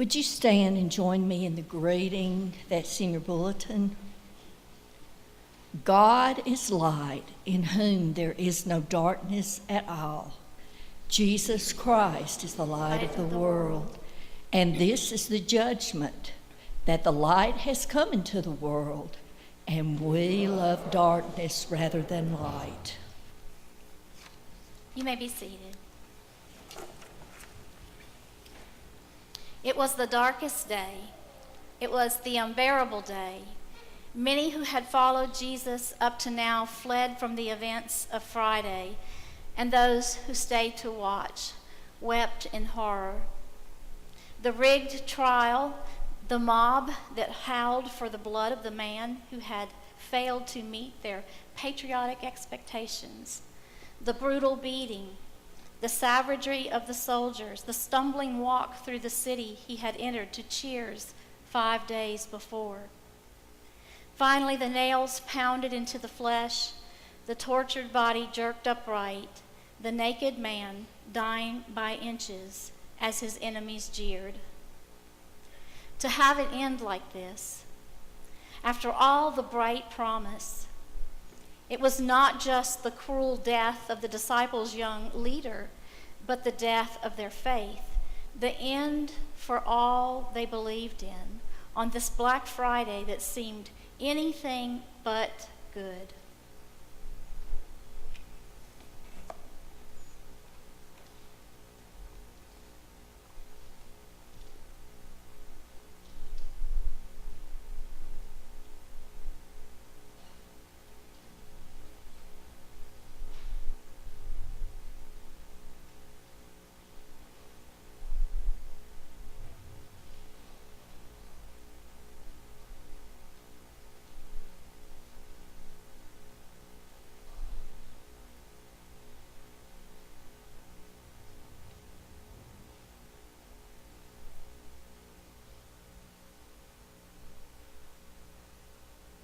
Would you stand and join me in the greeting that's in your bulletin? God is light, in whom there is no darkness at all. Jesus Christ is the light of the world, and this is the judgment, that the light has come into the world, and we love darkness rather than light. You may be seated. It was the darkest day. It was the unbearable day. Many who had followed Jesus up to now fled from the events of Friday, and those who stayed to watch wept in horror. The rigged trial, the mob that howled for the blood of the man who had failed to meet their patriotic expectations, the brutal beating, the savagery of the soldiers, the stumbling walk through the city he had entered to cheers 5 days before. Finally, the nails pounded into the flesh, the tortured body jerked upright, the naked man dying by inches as his enemies jeered. To have it end like this, after all the bright promise, it was not just the cruel death of the disciples' young leader, but the death of their faith, the end for all they believed in on this Black Friday that seemed anything but good.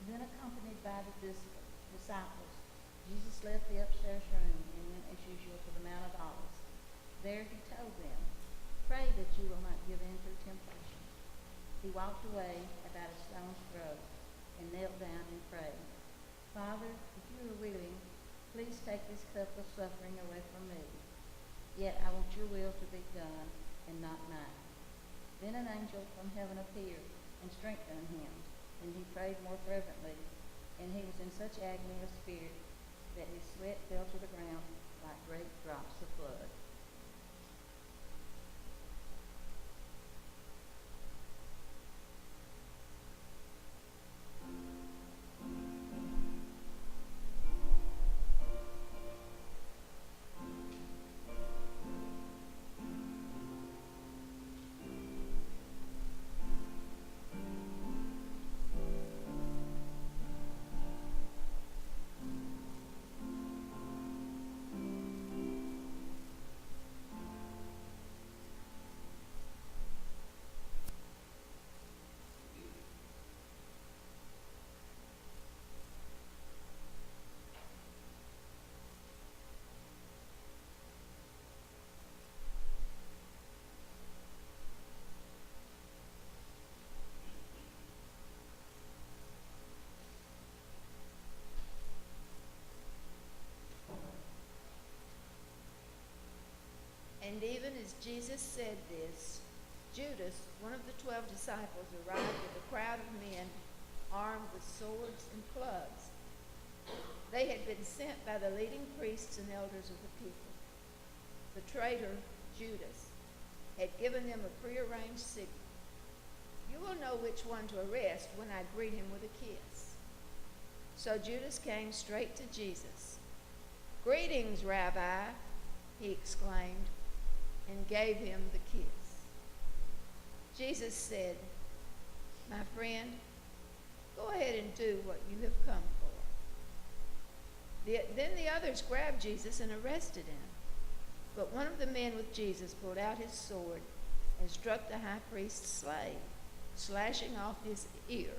Then, accompanied by the disciples, Jesus left the upstairs room and went as usual to the Mount of Olives. There he told them, "Pray that you will not give in to temptation." He walked away about a stone's throw and knelt down and prayed, "Father, if you are willing, please take this cup of suffering away from me. Yet I want your will to be done and not mine." Then an angel from heaven appeared and strengthened him, and he prayed more fervently, and he was in such agony of spirit that his sweat fell to the ground like great drops of blood. And even as Jesus said this, Judas, one of the 12 disciples, arrived with a crowd of men armed with swords and clubs. They had been sent by the leading priests and elders of the people. The traitor, Judas, had given them a prearranged signal. "You will know which one to arrest when I greet him with a kiss." So Judas came straight to Jesus. "Greetings, Rabbi," he exclaimed, and gave him the kiss. Jesus said, "My friend, go ahead and do what you have come for." Then the others grabbed Jesus and arrested him. But one of the men with Jesus pulled out his sword and struck the high priest's slave, slashing off his ear.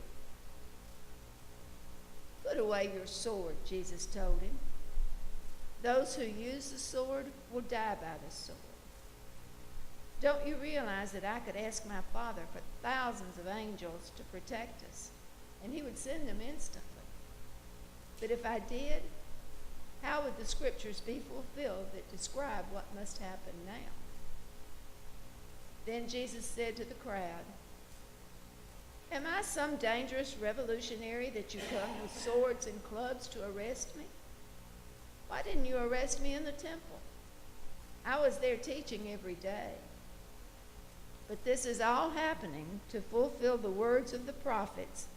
"Put away your sword," Jesus told him. "Those who use the sword will die by the sword. Don't you realize that I could ask my Father for thousands of angels to protect us, and he would send them instantly? But if I did, how would the scriptures be fulfilled that describe what must happen now? Then Jesus said to the crowd, "Am I some dangerous revolutionary that you come with swords and clubs to arrest me? Why didn't you arrest me in the temple? I was there teaching every day." But this is all happening to fulfill the words of the prophets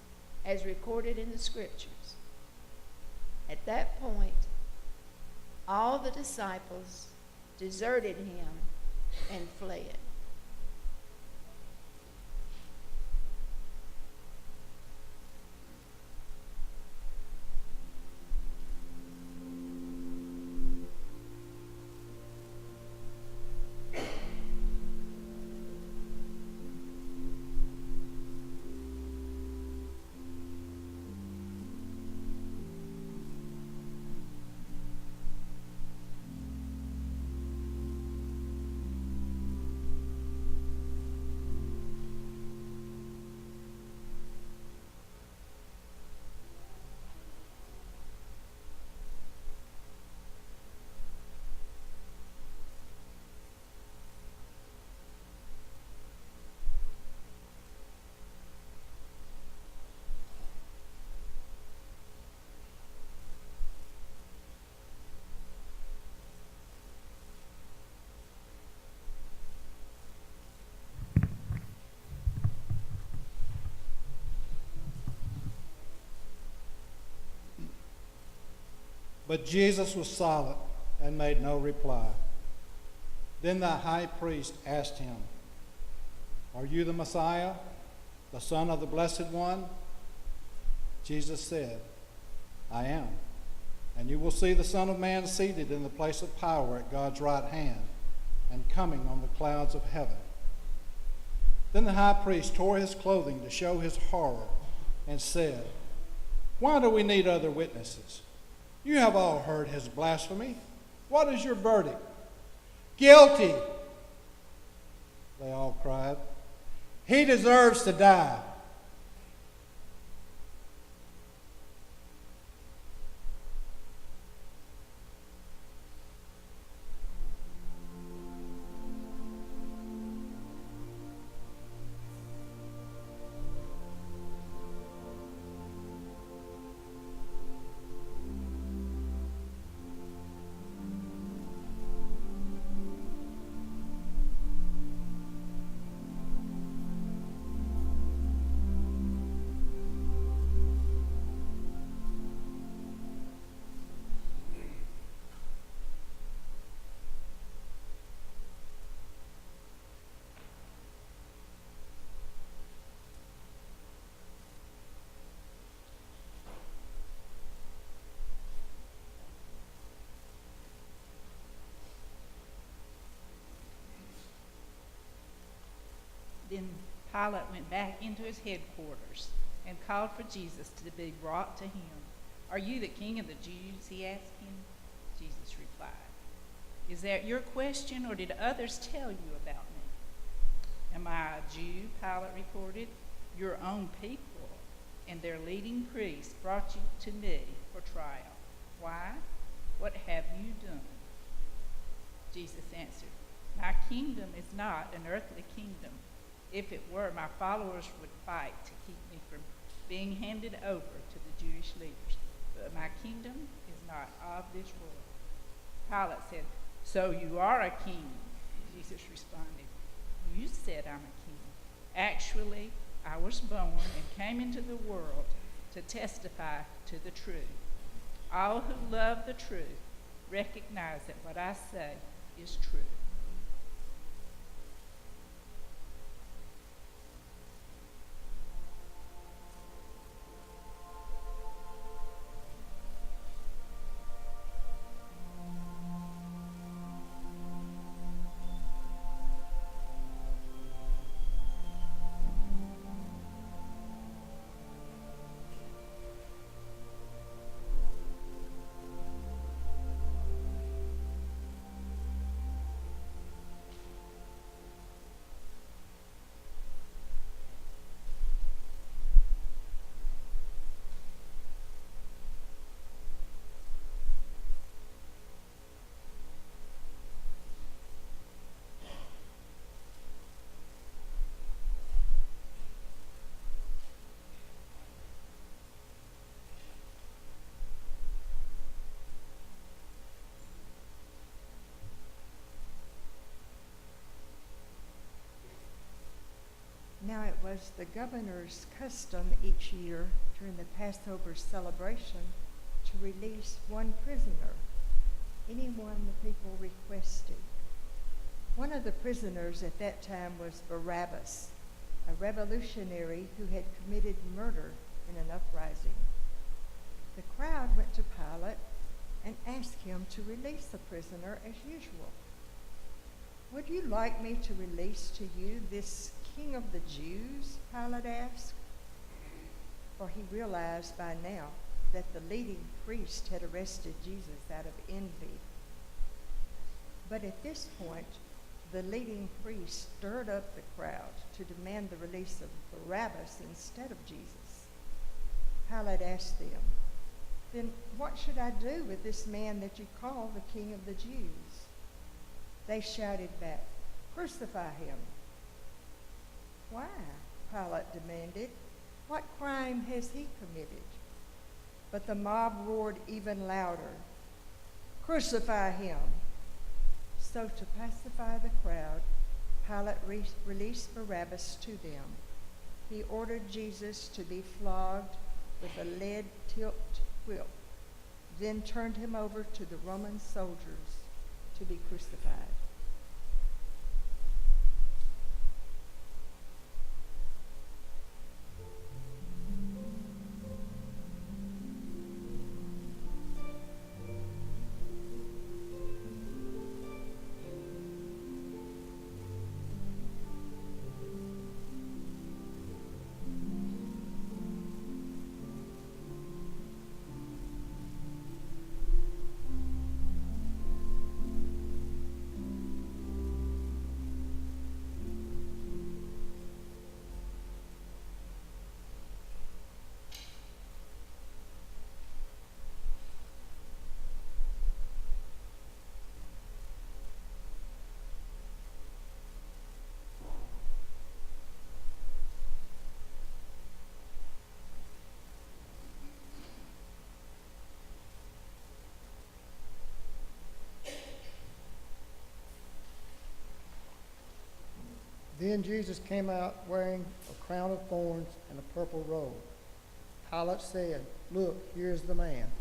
as recorded in the scriptures. At that point, all the disciples deserted him and fled. But Jesus was silent and made no reply. Then the high priest asked him, "Are you the Messiah, the Son of the Blessed One?" Jesus said, "I am. And you will see the Son of Man seated in the place of power at God's right hand and coming on the clouds of heaven." Then the high priest tore his clothing to show his horror and said, "Why do we need other witnesses? You have all heard his blasphemy. What is your verdict?" "Guilty," they all cried. "He deserves to die." Then Pilate went back into his headquarters and called for Jesus to be brought to him. "Are you the king of the Jews?" he asked him. Jesus replied, "Is that your question, or did others tell you about me?" "Am I a Jew?" Pilate reported. "Your own people and their leading priests brought you to me for trial. Why? What have you done?" Jesus answered, "My kingdom is not an earthly kingdom. If it were, my followers would fight to keep me from being handed over to the Jewish leaders. But my kingdom is not of this world." Pilate said, "So you are a king?" Jesus responded, "You said I'm a king. Actually, I was born and came into the world to testify to the truth. All who love the truth recognize that what I say is true." was the governor's custom each year during the Passover celebration to release one prisoner, anyone the people requested. One of the prisoners at that time was Barabbas, a revolutionary who had committed murder in an uprising. The crowd went to Pilate and asked him to release the prisoner as usual. "Would you like me to release to you this King of the Jews?" Pilate asked. For he realized by now that the leading priest had arrested Jesus out of envy. But at this point, the leading priest stirred up the crowd to demand the release of Barabbas instead of Jesus. Pilate asked them, "Then what should I do with this man that you call the King of the Jews?" They shouted back, "Crucify him." "Why?" Pilate demanded. "What crime has he committed?" But the mob roared even louder, "Crucify him!" So to pacify the crowd, Pilate released Barabbas to them. He ordered Jesus to be flogged with a lead-tipped whip, then turned him over to the Roman soldiers to be crucified. Then Jesus came out wearing a crown of thorns and a purple robe. Pilate said, "Look, here's the man."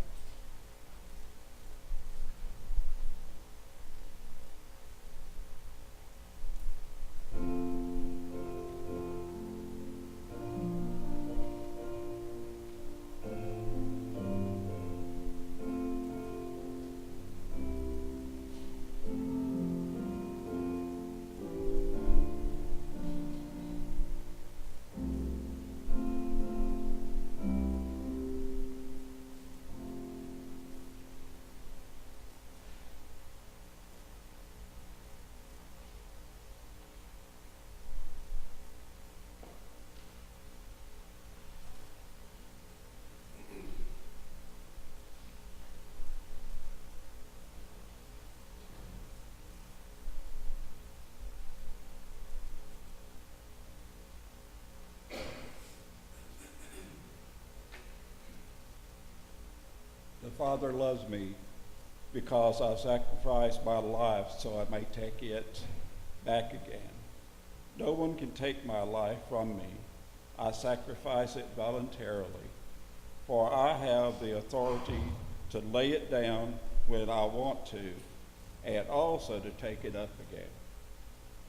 The Father loves me because I sacrificed my life so I may take it back again. No one can take my life from me. I sacrifice it voluntarily, for I have the authority to lay it down when I want to, and also to take it up again.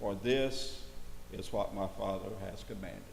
For this is what my Father has commanded.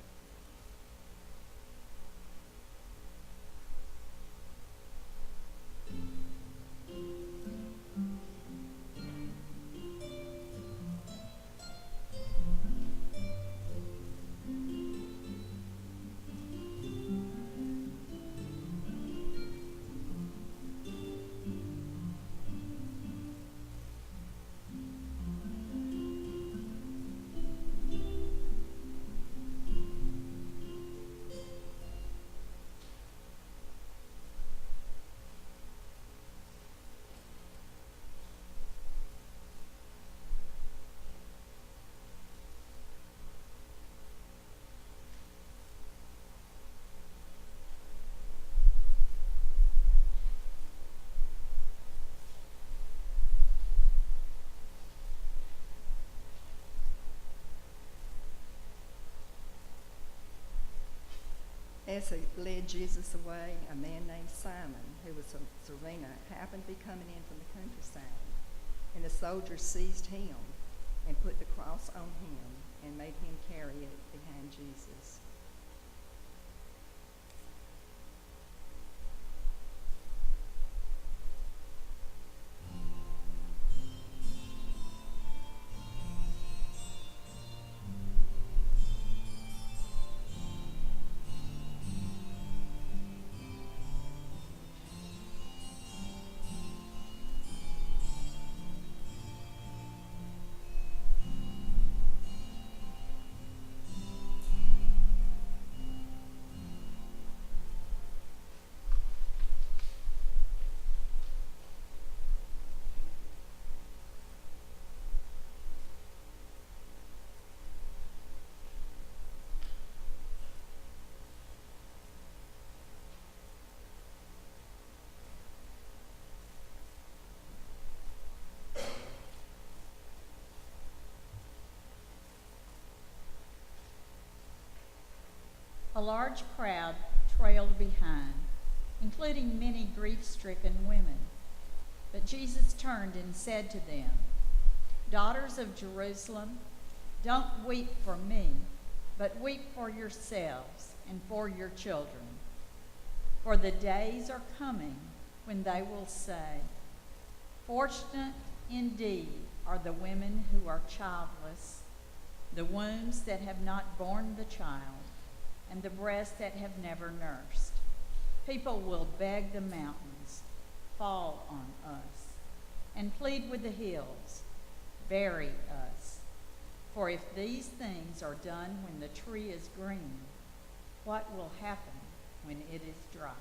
as they led Jesus away, a man named Simon, who was from Cyrene, happened to be coming in from the countryside. And the soldiers seized him and put the cross on him and made him carry it behind Jesus. A large crowd trailed behind, including many grief-stricken women. But Jesus turned and said to them, "Daughters of Jerusalem, don't weep for me, but weep for yourselves and for your children. For the days are coming when they will say, 'Fortunate indeed are the women who are childless, the wombs that have not borne the child, and the breasts that have never nursed.' People will beg the mountains, 'Fall on us,' and plead with the hills, 'Bury us.' For if these things are done when the tree is green, what will happen when it is dry?"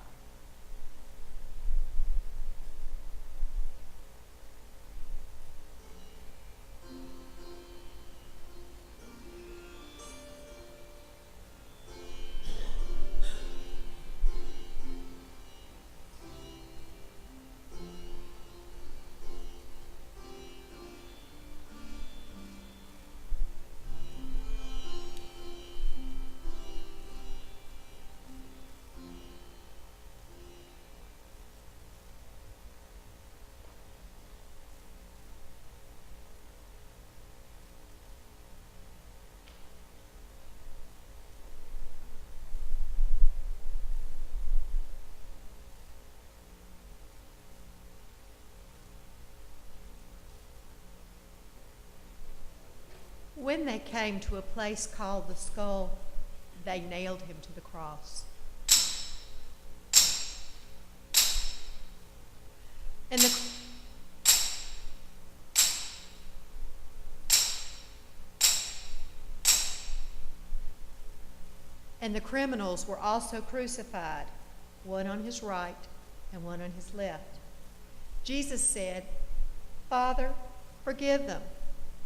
When they came to a place called the Skull, they nailed him to the cross. And the criminals were also crucified, one on his right and one on his left. Jesus said, "Father, forgive them,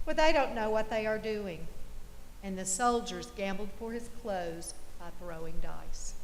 for they don't know what they are doing." And the soldiers gambled for his clothes by throwing dice.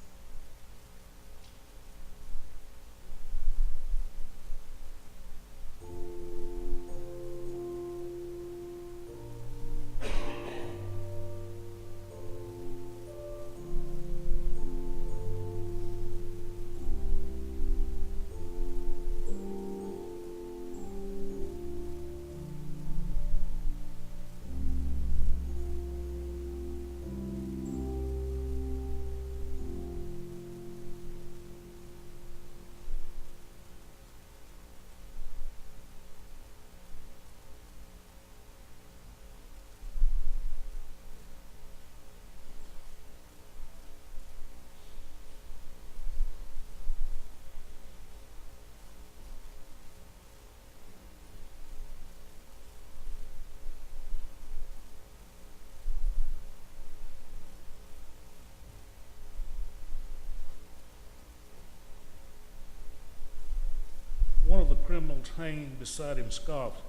One of the criminals hanging beside him scoffed,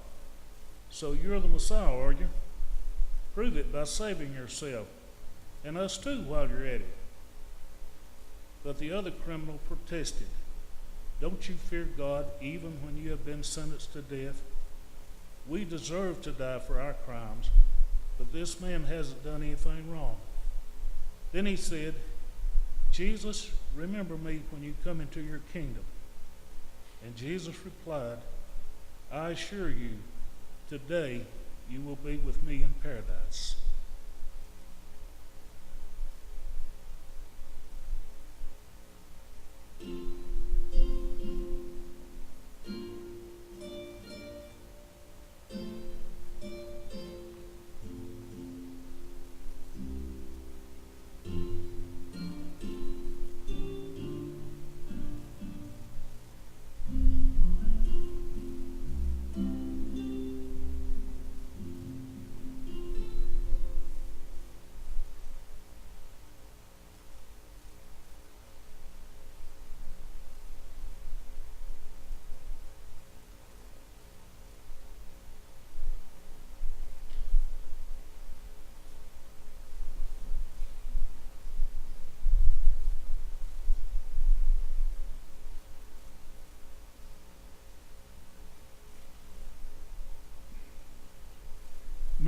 "So you're the Messiah, are you? Prove it by saving yourself, and us too while you're at it." But the other criminal protested, "Don't you fear God even when you have been sentenced to death? We deserve to die for our crimes, but this man hasn't done anything wrong." Then he said, Jesus, remember me when you come into your kingdom. And Jesus replied, I assure you, today you will be with me in paradise.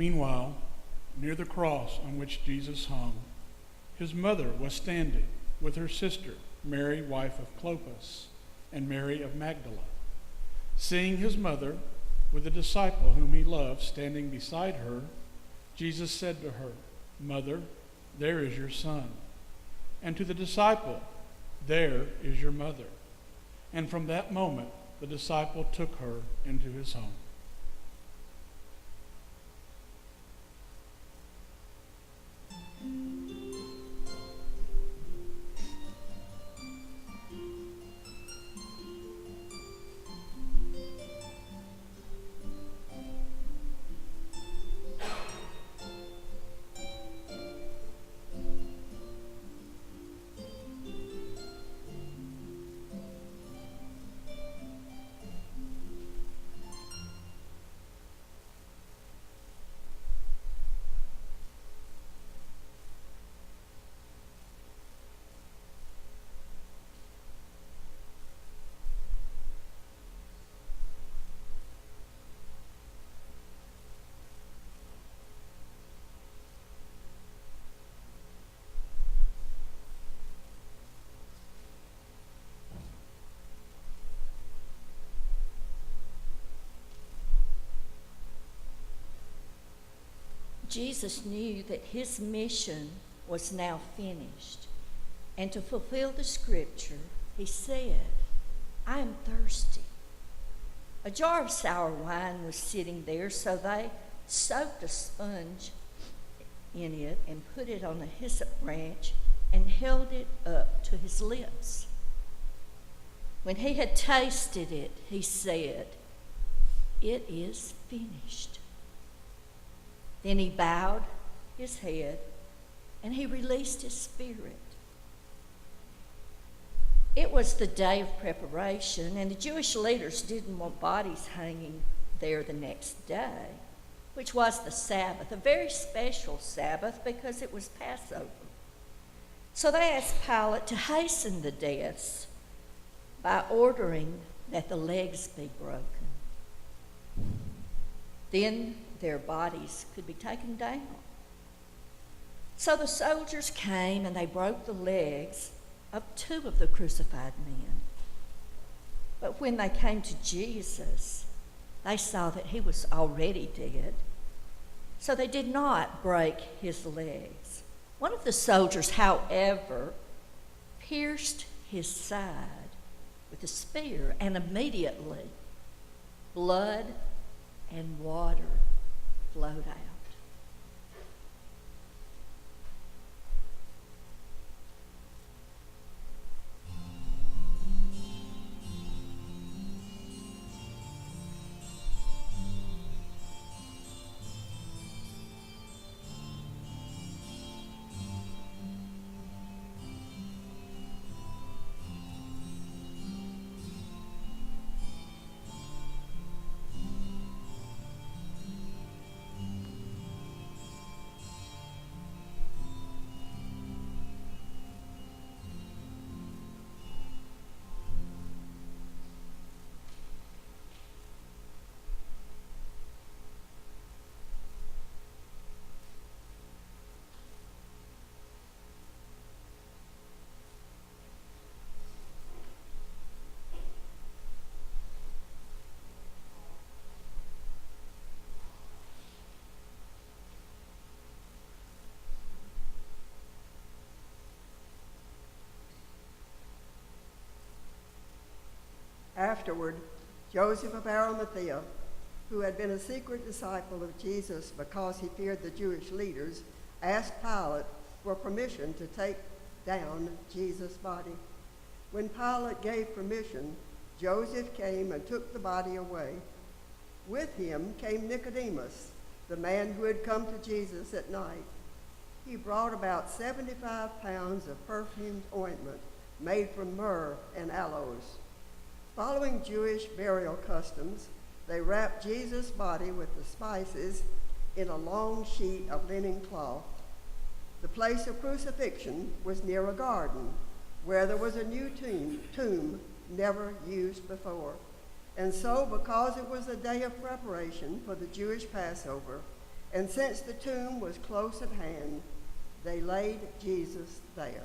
Meanwhile, near the cross on which Jesus hung, his mother was standing with her sister, Mary, wife of Clopas, and Mary of Magdala. Seeing his mother with the disciple whom he loved standing beside her, Jesus said to her, Mother, there is your son. And to the disciple, there is your mother. And from that moment, the disciple took her into his home. Jesus knew that his mission was now finished. And to fulfill the scripture, he said, I am thirsty. A jar of sour wine was sitting there, so they soaked a sponge in it and put it on a hyssop branch and held it up to his lips. When he had tasted it, he said, It is finished. Then he bowed his head and he released his spirit. It was the day of preparation, and the Jewish leaders didn't want bodies hanging there the next day, which was the Sabbath, a very special Sabbath because it was Passover. So they asked Pilate to hasten the deaths by ordering that the legs be broken. Then their bodies could be taken down. So the soldiers came and they broke the legs of two of the crucified men. But when they came to Jesus, they saw that he was already dead. So they did not break his legs. One of the soldiers, however, pierced his side with a spear, and immediately blood and water flowed out. afterward, Joseph of Arimathea, who had been a secret disciple of Jesus because he feared the Jewish leaders, asked Pilate for permission to take down Jesus' body. When Pilate gave permission, Joseph came and took the body away. With him came Nicodemus, the man who had come to Jesus at night. He brought about 75 pounds of perfumed ointment made from myrrh and aloes. Following Jewish burial customs, they wrapped Jesus' body with the spices in a long sheet of linen cloth. The place of crucifixion was near a garden where there was a new tomb never used before. And so, because it was a day of preparation for the Jewish Passover, and since the tomb was close at hand, they laid Jesus there.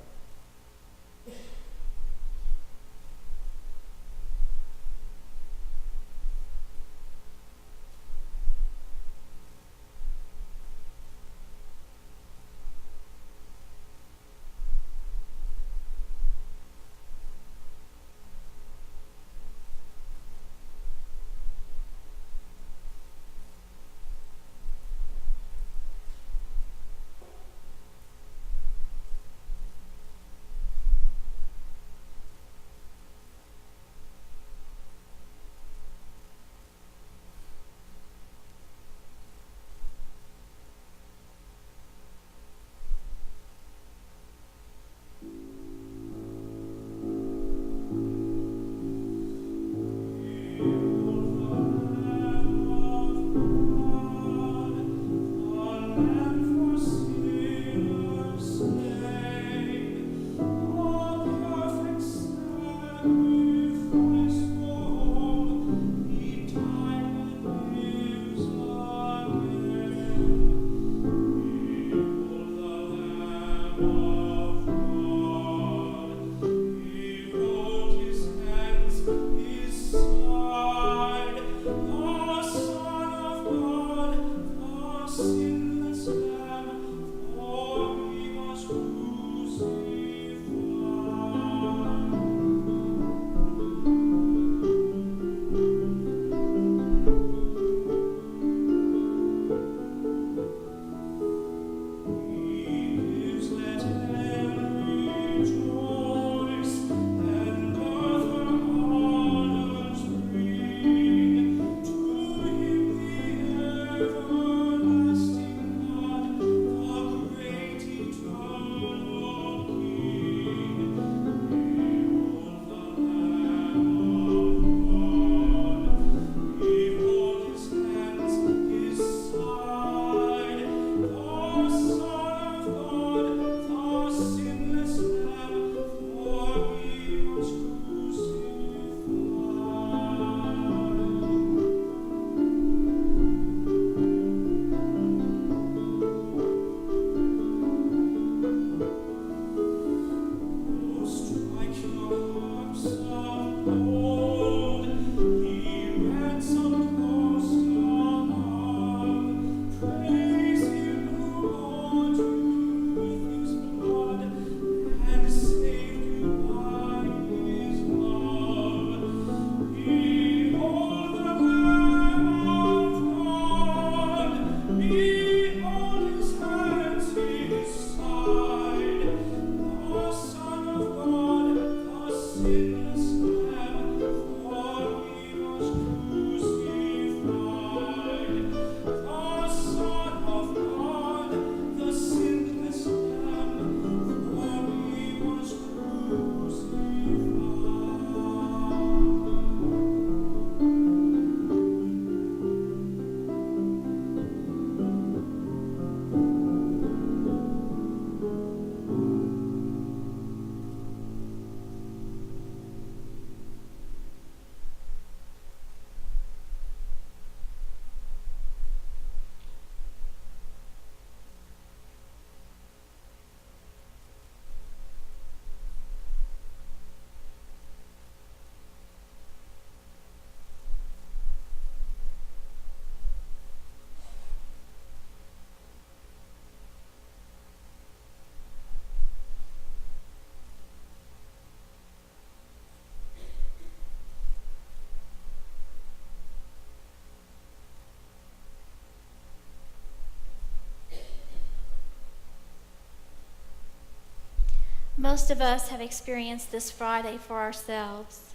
Most of us have experienced this Friday for ourselves.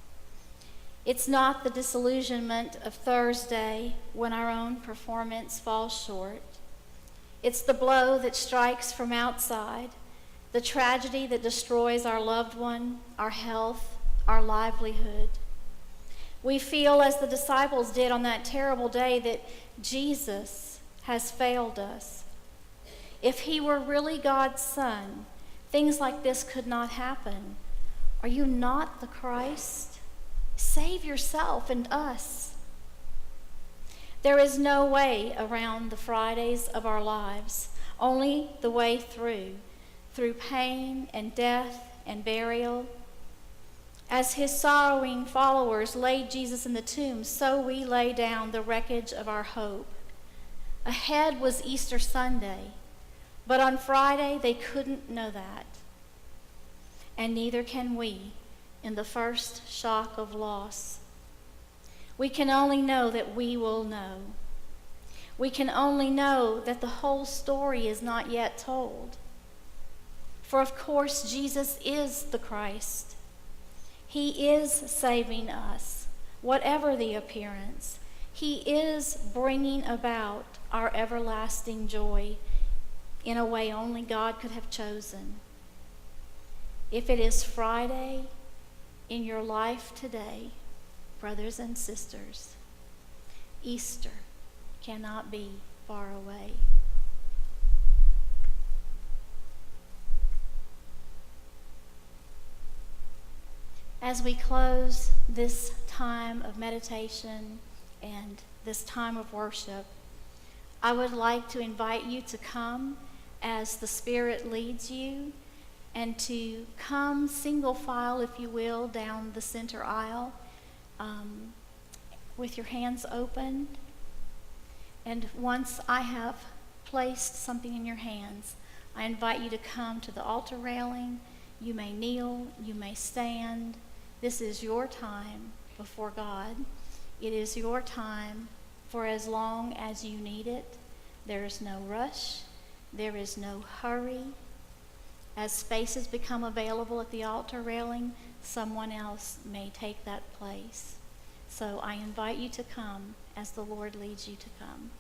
It's not the disillusionment of Thursday when our own performance falls short. It's the blow that strikes from outside, the tragedy that destroys our loved one, our health, our livelihood. We feel, as the disciples did on that terrible day, that Jesus has failed us. If he were really God's Son, things like this could not happen. Are you not the Christ? Save yourself and us. There is no way around the Fridays of our lives, only the way through pain and death and burial. As his sorrowing followers laid Jesus in the tomb, so we lay down the wreckage of our hope. Ahead was Easter Sunday, but on Friday they couldn't know that. And neither can we in the first shock of loss. We can only know that we will know. We can only know that the whole story is not yet told. For of course, Jesus is the Christ. He is saving us, whatever the appearance. He is bringing about our everlasting joy in a way only God could have chosen. If it is Friday in your life today, brothers and sisters, Easter cannot be far away. As we close this time of meditation and this time of worship, I would like to invite you to come as the Spirit leads you, and to come single file, if you will, down the center aisle with your hands open. And once I have placed something in your hands, I invite you to come to the altar railing. You may kneel, you may stand. This is your time before God. It is your time for as long as you need it. There is no rush. There is no hurry. As spaces become available at the altar railing, someone else may take that place. So I invite you to come as the Lord leads you to come.